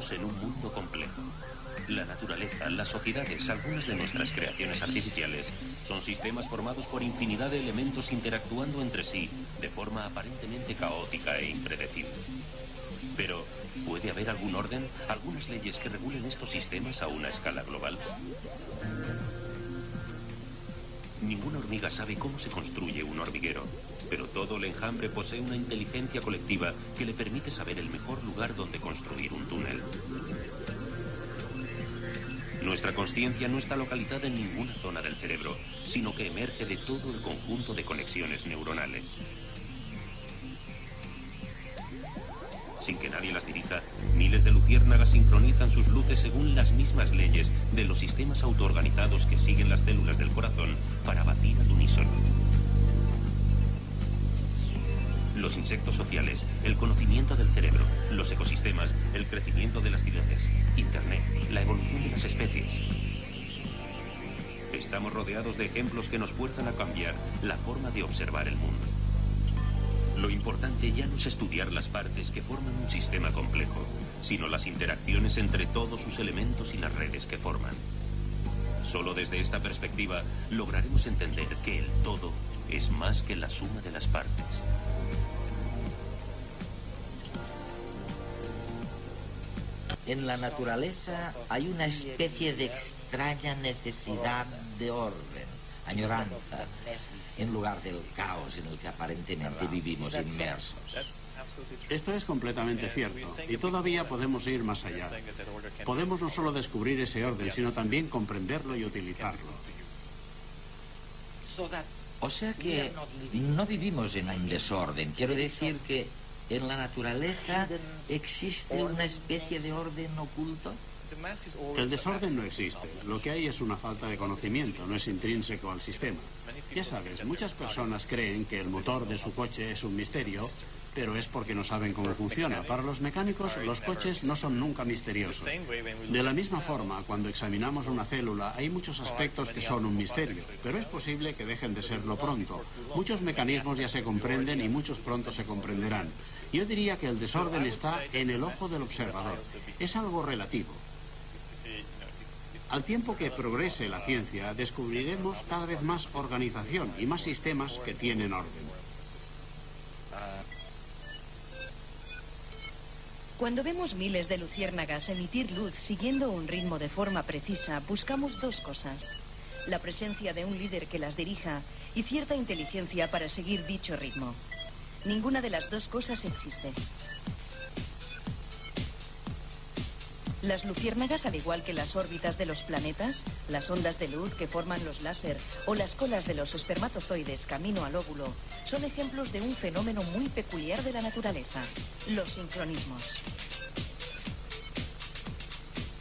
Vivimos en un mundo complejo. La naturaleza, las sociedades, algunas de nuestras creaciones artificiales son sistemas formados por infinidad de elementos interactuando entre sí de forma aparentemente caótica e impredecible. Pero, ¿puede haber algún orden, algunas leyes que regulen estos sistemas a una escala global? Ninguna hormiga sabe cómo se construye un hormiguero, pero todo el enjambre posee una inteligencia colectiva que le permite saber el mejor lugar donde construir un túnel. Nuestra consciencia no está localizada en ninguna zona del cerebro, sino que emerge de todo el conjunto de conexiones neuronales. Sin que nadie las dirija, miles de luciérnagas sincronizan sus luces según las mismas leyes de los sistemas autoorganizados que siguen las células del corazón para batir al unísono. Los insectos sociales, el conocimiento del cerebro, los ecosistemas, el crecimiento de las ciudades, Internet, la evolución de las especies. Estamos rodeados de ejemplos que nos fuerzan a cambiar la forma de observar el mundo. Lo importante ya no es estudiar las partes que forman un sistema complejo, sino las interacciones entre todos sus elementos y las redes que forman. Solo desde esta perspectiva lograremos entender que el todo es más que la suma de las partes. En la naturaleza hay una especie de extraña necesidad de orden, añoranza, en lugar del caos en el que aparentemente vivimos inmersos. Esto es completamente cierto, y todavía podemos ir más allá. Podemos no solo descubrir ese orden, sino también comprenderlo y utilizarlo. O sea que no vivimos en un desorden. Quiero decir que en la naturaleza existe una especie de orden oculto. El desorden no existe. Lo que hay es una falta de conocimiento, no es intrínseco al sistema. Ya sabes, muchas personas creen que el motor de su coche es un misterio, pero es porque no saben cómo funciona. Para los mecánicos, los coches no son nunca misteriosos. De la misma forma, cuando examinamos una célula, hay muchos aspectos que son un misterio, pero es posible que dejen de serlo pronto. Muchos mecanismos ya se comprenden y muchos pronto se comprenderán. Yo diría que el desorden está en el ojo del observador. Es algo relativo. Al tiempo que progrese la ciencia, descubriremos cada vez más organización y más sistemas que tienen orden. Cuando vemos miles de luciérnagas emitir luz siguiendo un ritmo de forma precisa, buscamos dos cosas: la presencia de un líder que las dirija y cierta inteligencia para seguir dicho ritmo. Ninguna de las dos cosas existe. Las luciérnagas, al igual que las órbitas de los planetas, las ondas de luz que forman los láser o las colas de los espermatozoides camino al óvulo, son ejemplos de un fenómeno muy peculiar de la naturaleza: los sincronismos.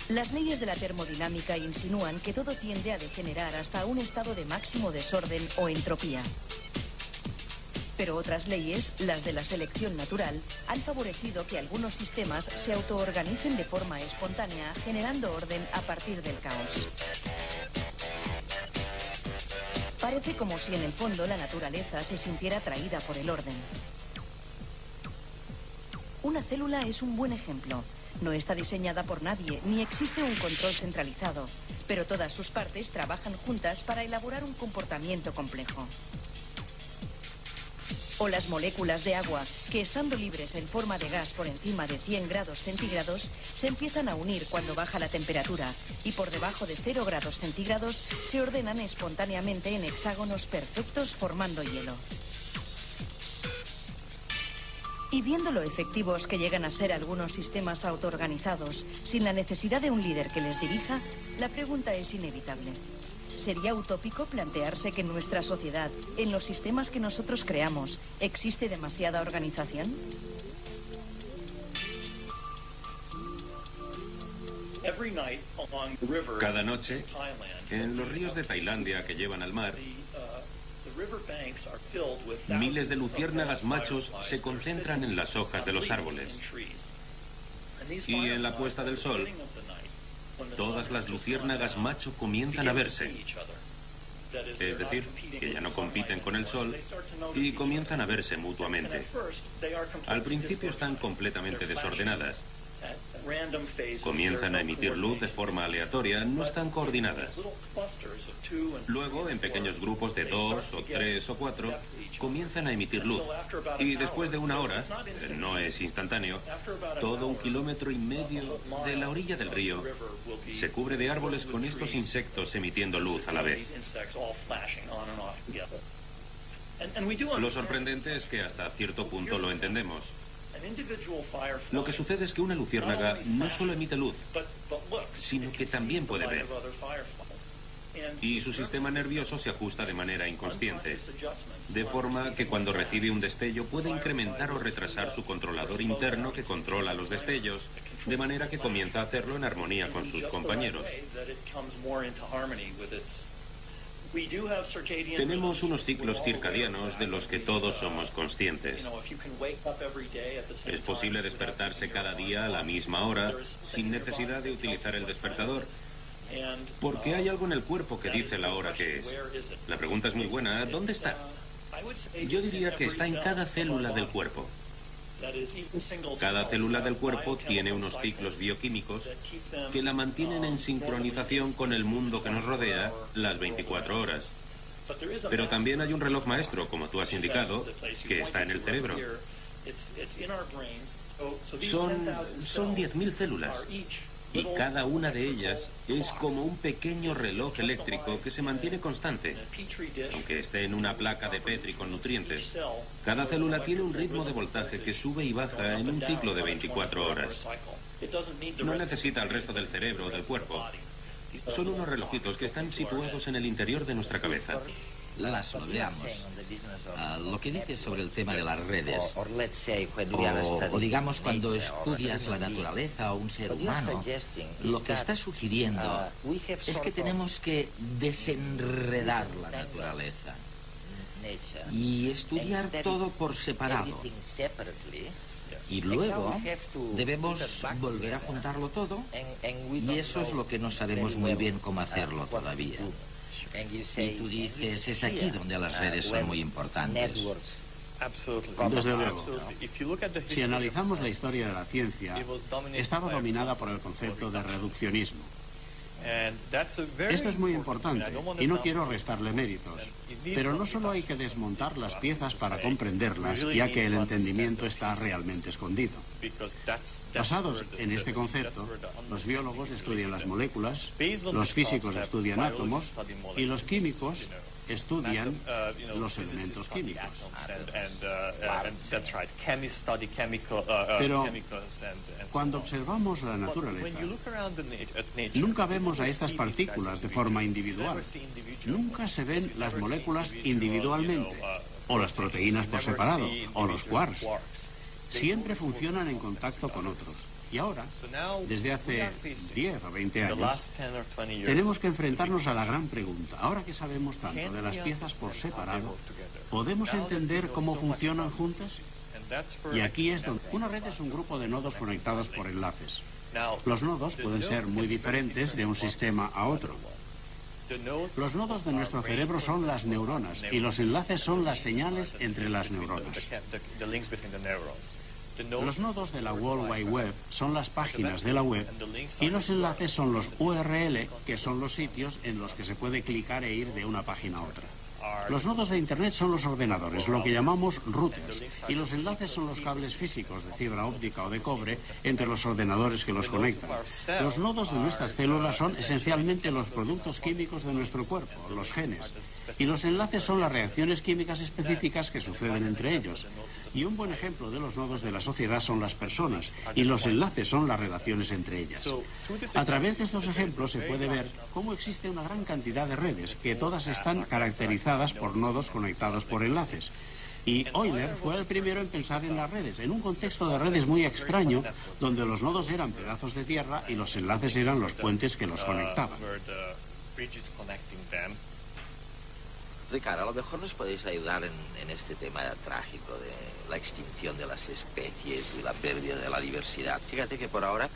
Las leyes de la termodinámica insinúan que todo tiende a degenerar hasta un estado de máximo desorden o entropía. Pero otras leyes, las de la selección natural, han favorecido que algunos sistemas se autoorganicen de forma espontánea, generando orden a partir del caos. Parece como si en el fondo la naturaleza se sintiera atraída por el orden. Una célula es un buen ejemplo. No está diseñada por nadie, ni existe un control centralizado, pero todas sus partes trabajan juntas para elaborar un comportamiento complejo. O las moléculas de agua, que estando libres en forma de gas por encima de 100 grados centígrados, se empiezan a unir cuando baja la temperatura, y por debajo de 0 grados centígrados se ordenan espontáneamente en hexágonos perfectos formando hielo. Y viendo lo efectivos que llegan a ser algunos sistemas autoorganizados, sin la necesidad de un líder que les dirija, la pregunta es inevitable. ¿Sería utópico plantearse que en nuestra sociedad, en los sistemas que nosotros creamos, existe demasiada organización? Cada noche, en los ríos de Tailandia que llevan al mar, miles de luciérnagas machos se concentran en las hojas de los árboles. Y en la puesta del sol, todas las luciérnagas macho comienzan a verse. Es decir, que ya no compiten con el sol y comienzan a verse mutuamente. Al principio están completamente desordenadas, Comienzan a emitir luz de forma aleatoria, no están coordinadas. Luego, en pequeños grupos de 2 o 3 o 4, comienzan a emitir luz. Y después de una hora, no es instantáneo, todo 1,5 kilómetros de la orilla del río se cubre de árboles con estos insectos emitiendo luz a la vez. Lo sorprendente es que hasta cierto punto lo entendemos. Lo que sucede es que una luciérnaga no solo emite luz, sino que también puede ver. Y su sistema nervioso se ajusta de manera inconsciente, de forma que cuando recibe un destello puede incrementar o retrasar su controlador interno que controla los destellos, de manera que comienza a hacerlo en armonía con sus compañeros. Tenemos unos ciclos circadianos de los que todos somos conscientes. Es posible despertarse cada día a la misma hora sin necesidad de utilizar el despertador, porque hay algo en el cuerpo que dice la hora que es. La pregunta es muy buena, ¿dónde está? Yo diría que está en cada célula del cuerpo. Cada célula del cuerpo tiene unos ciclos bioquímicos que la mantienen en sincronización con el mundo que nos rodea las 24 horas. Pero también hay un reloj maestro, como tú has indicado, que está en el cerebro. Son 10.000 células. Y cada una de ellas es como un pequeño reloj eléctrico que se mantiene constante, aunque esté en una placa de Petri con nutrientes. Cada célula tiene un ritmo de voltaje que sube y baja en un ciclo de 24 horas. No necesita el resto del cerebro o del cuerpo. Son unos relojitos que están situados en el interior de nuestra cabeza. Laszlo, veamos. Lo que dices sobre el tema de las redes, o digamos cuando estudias la naturaleza o un ser humano, lo que está sugiriendo es que tenemos que desenredar la naturaleza y estudiar todo por separado. Y luego debemos volver a juntarlo todo, y eso es lo que no sabemos muy bien cómo hacerlo todavía. Y tú dices, es aquí donde las redes son muy importantes. Desde luego. Si analizamos la historia de la ciencia, estaba dominada por el concepto de reduccionismo. Esto es muy importante y no quiero restarle méritos, pero no solo hay que desmontar las piezas para comprenderlas, ya que el entendimiento está realmente escondido. Basados en este concepto, los biólogos estudian las moléculas, los físicos estudian átomos y los químicos estudian los elementos químicos. Pero cuando observamos la naturaleza, nunca vemos a estas partículas de forma individual. Nunca se ven las moléculas individualmente, o las proteínas por separado, o los quarks. Siempre funcionan en contacto con otros. Y ahora, desde hace 10 o 20 años, tenemos que enfrentarnos a la gran pregunta. Ahora que sabemos tanto de las piezas por separado, ¿podemos entender cómo funcionan juntas? Y aquí es donde una red es un grupo de nodos conectados por enlaces. Los nodos pueden ser muy diferentes de un sistema a otro. Los nodos de nuestro cerebro son las neuronas y los enlaces son las señales entre las neuronas. Los nodos de la World Wide Web son las páginas de la web y los enlaces son los URL, que son los sitios en los que se puede clicar e ir de una página a otra. Los nodos de Internet son los ordenadores, lo que llamamos routers, y los enlaces son los cables físicos de fibra óptica o de cobre entre los ordenadores que los conectan. Los nodos de nuestras células son esencialmente los productos químicos de nuestro cuerpo, los genes, y los enlaces son las reacciones químicas específicas que suceden entre ellos. Y un buen ejemplo de los nodos de la sociedad son las personas, y los enlaces son las relaciones entre ellas. A través de estos ejemplos se puede ver cómo existe una gran cantidad de redes, que todas están caracterizadas por nodos conectados por enlaces. Y Euler fue el primero en pensar en las redes, en un contexto de redes muy extraño, donde los nodos eran pedazos de tierra y los enlaces eran los puentes que los conectaban. Ricardo, a lo mejor nos podéis ayudar en este tema trágico de la extinción de las especies y la pérdida de la diversidad. Fíjate que por ahora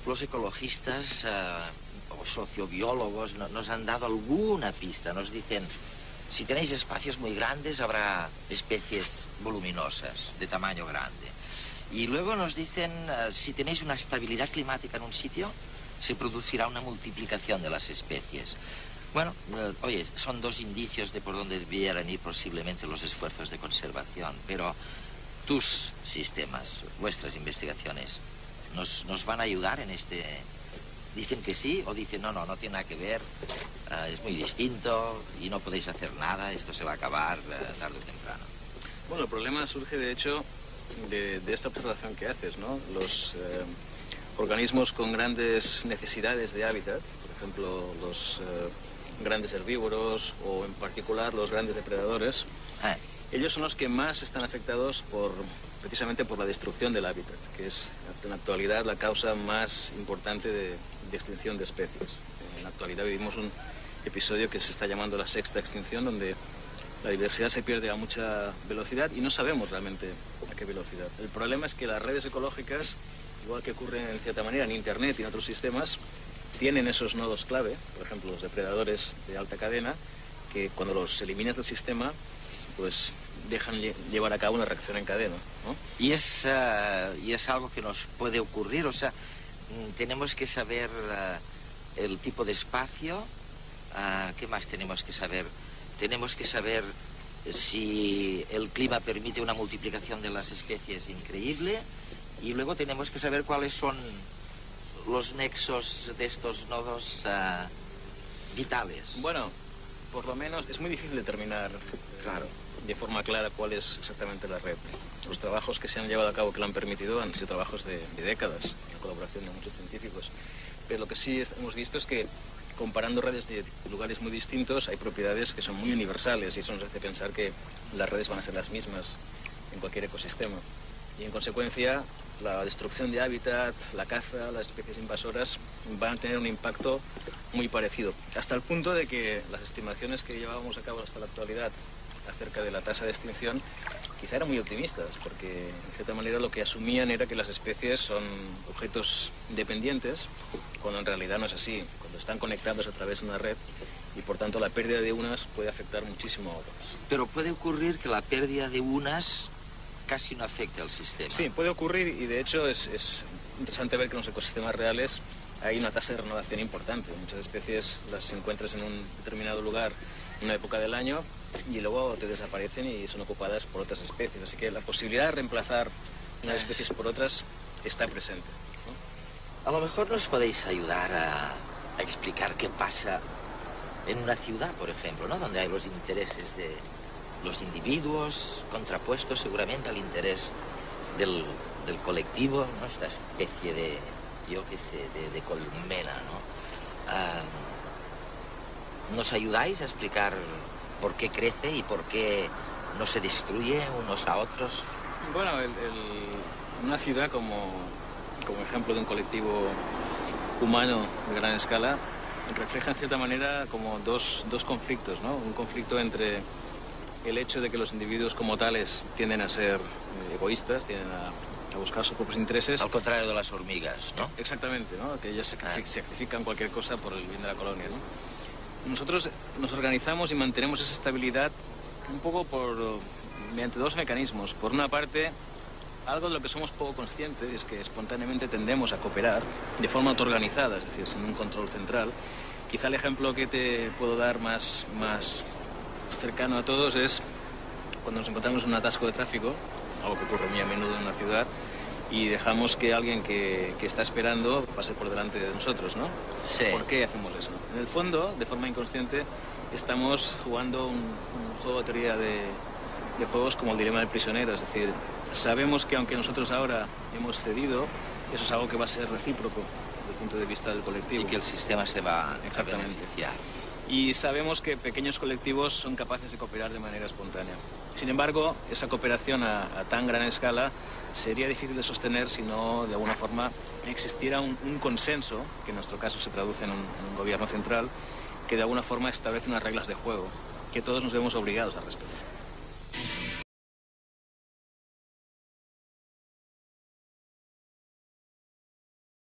los ecologistas o sociobiólogos nos han dado alguna pista. Nos dicen, si tenéis espacios muy grandes habrá especies voluminosas, de tamaño grande. Y luego nos dicen, si tenéis una estabilidad climática en un sitio, se producirá una multiplicación de las especies. Bueno, oye, son dos indicios de por dónde debieran ir posiblemente los esfuerzos de conservación, pero tus sistemas, vuestras investigaciones, ¿nos van a ayudar en este...? ¿Dicen que sí o dicen no tiene nada que ver, es muy distinto y no podéis hacer nada, esto se va a acabar tarde o temprano? Bueno, el problema surge de hecho de esta observación que haces, ¿no? Los organismos con grandes necesidades de hábitat, por ejemplo, los grandes herbívoros o en particular los grandes depredadores, ellos son los que más están afectados precisamente por la destrucción del hábitat, que es en la actualidad la causa más importante de extinción de especies. En la actualidad vivimos un episodio que se está llamando la sexta extinción, donde la diversidad se pierde a mucha velocidad y no sabemos realmente a qué velocidad. El problema es que las redes ecológicas, igual que ocurre en cierta manera en Internet y en otros sistemas, tienen esos nodos clave, por ejemplo los depredadores de alta cadena, que cuando los eliminas del sistema, pues dejan llevar a cabo una reacción en cadena, ¿no? Y es algo que nos puede ocurrir, o sea, tenemos que saber el tipo de espacio, ¿qué más tenemos que saber? Tenemos que saber si el clima permite una multiplicación de las especies increíble, y luego tenemos que saber cuáles son los nexos de estos nodos vitales. Bueno, por lo menos es muy difícil determinar de forma clara cuál es exactamente la red. Los trabajos que se han llevado a cabo que lo han permitido han sido trabajos de décadas, en colaboración de muchos científicos. Pero lo que sí hemos visto es que comparando redes de lugares muy distintos hay propiedades que son muy universales y eso nos hace pensar que las redes van a ser las mismas en cualquier ecosistema. Y en consecuencia la destrucción de hábitat, la caza, las especies invasoras van a tener un impacto muy parecido. Hasta el punto de que las estimaciones que llevábamos a cabo hasta la actualidad acerca de la tasa de extinción quizá eran muy optimistas, porque en cierta manera lo que asumían era que las especies son objetos independientes, cuando en realidad no es así, cuando están conectados a través de una red y por tanto la pérdida de unas puede afectar muchísimo a otras. Pero puede ocurrir que la pérdida de unas casi no afecte al sistema. Sí, puede ocurrir y de hecho es interesante ver que en los ecosistemas reales hay una tasa de renovación importante. Muchas especies las encuentras en un determinado lugar en una época del año y luego te desaparecen y son ocupadas por otras especies. Así que la posibilidad de reemplazar unas especies por otras está presente, ¿no? A lo mejor nos podéis ayudar a explicar qué pasa en una ciudad, por ejemplo, ¿no? Donde hay los intereses de los individuos contrapuestos seguramente al interés del colectivo, ¿no? Esta especie de, yo qué sé, de colmena, ¿no? ¿Nos ayudáis a explicar por qué crece y por qué no se destruye unos a otros? Bueno, una ciudad como ejemplo de un colectivo humano de gran escala refleja en cierta manera como dos conflictos, ¿no? Un conflicto entre el hecho de que los individuos como tales tienden a ser egoístas, tienden a buscar sus propios intereses. Al contrario de las hormigas, ¿no? Exactamente, ¿no? Que ellas sacrifican cualquier cosa por el bien de la colonia, ¿no? Nosotros nos organizamos y mantenemos esa estabilidad un poco mediante dos mecanismos. Por una parte, algo de lo que somos poco conscientes es que espontáneamente tendemos a cooperar de forma autoorganizada, es decir, sin un control central. Quizá el ejemplo que te puedo dar más cercano a todos es cuando nos encontramos en un atasco de tráfico, algo que ocurre muy a menudo en una ciudad, y dejamos que alguien que está esperando pase por delante de nosotros, ¿no? Sí. ¿Por qué hacemos eso? En el fondo, de forma inconsciente, estamos jugando un juego de teoría de juegos como el dilema del prisionero, es decir, sabemos que aunque nosotros ahora hemos cedido, eso es algo que va a ser recíproco desde el punto de vista del colectivo. Y que el sistema se va a beneficiar. Y sabemos que pequeños colectivos son capaces de cooperar de manera espontánea. Sin embargo, esa cooperación a tan gran escala sería difícil de sostener si no, de alguna forma, existiera un consenso, que en nuestro caso se traduce en un gobierno central, que de alguna forma establece unas reglas de juego, que todos nos vemos obligados a respetar.